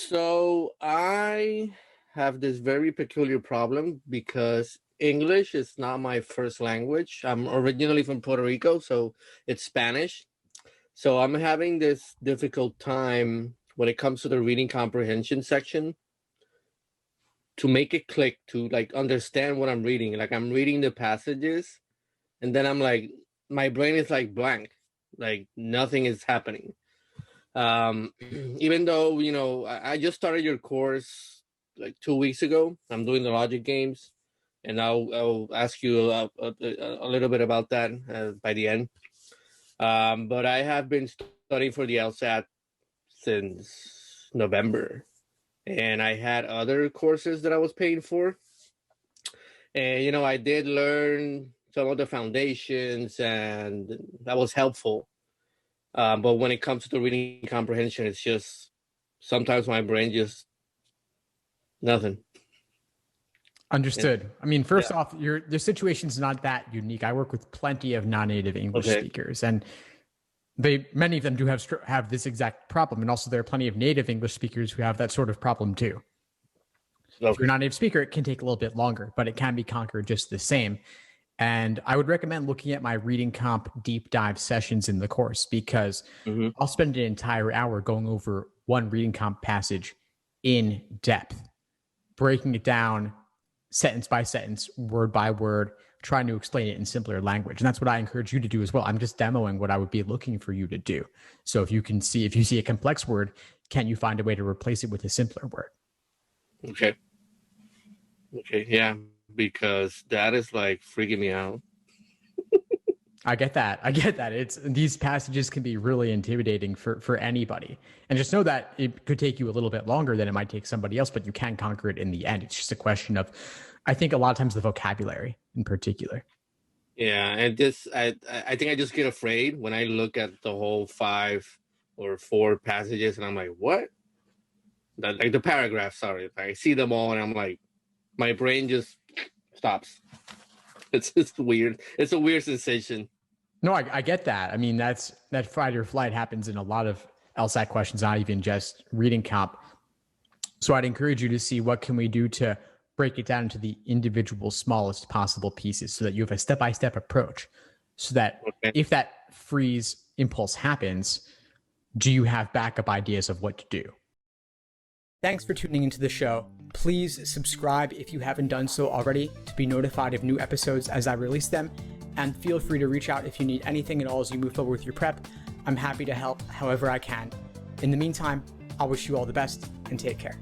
So I have this very peculiar problem because English is not my first language. I'm originally from Puerto Rico, so it's Spanish. So I'm having this difficult time when it comes to the reading comprehension section to make it click, to like understand what I'm reading. Like I'm reading the passages and then I'm like, my brain is like blank, like nothing is happening. Even though, I just started your course like 2 weeks ago. I'm doing the logic games, and I'll ask you a little bit about that by the end. But I have been studying for the LSAT since November, and I had other courses that I was paying for. And, I did learn some of the foundations, and that was helpful. But when it comes to the reading comprehension, it's just sometimes my brain just nothing. Understood. I mean, first off, your situation's not that unique. I work with plenty of non-native English speakers, and many of them do have this exact problem. And also, there are plenty of native English speakers who have that sort of problem too. Okay. If you're not a native speaker, it can take a little bit longer, but it can be conquered just the same. And I would recommend looking at my reading comp deep dive sessions in the course, because I'll spend an entire hour going over one reading comp passage in depth, breaking it down sentence by sentence, word by word, trying to explain it in simpler language. And that's what I encourage you to do as well. I'm just demoing what I would be looking for you to do. So if you see a complex word, can you find a way to replace it with a simpler word? Okay. Yeah. Because that is like freaking me out. I get that. These passages can be really intimidating for anybody. And just know that it could take you a little bit longer than it might take somebody else, but you can conquer it in the end. It's just a question of, I think, a lot of times the vocabulary in particular. Yeah. And I think I just get afraid when I look at the whole 5 or 4 passages and I'm like, what? Like the paragraph, sorry. I see them all and I'm like, my brain just stops. It's weird. It's a weird sensation. No, I get that. I mean, that fight or flight happens in a lot of LSAT questions, not even just reading comp. So I'd encourage you to see what can we do to break it down into the individual smallest possible pieces so that you have a step-by-step approach, so that if that freeze impulse happens, do you have backup ideas of what to do? Thanks for tuning into the show. Please subscribe if you haven't done so already to be notified of new episodes as I release them. And feel free to reach out if you need anything at all as you move forward with your prep. I'm happy to help however I can. In the meantime, I'll wish you all the best and take care.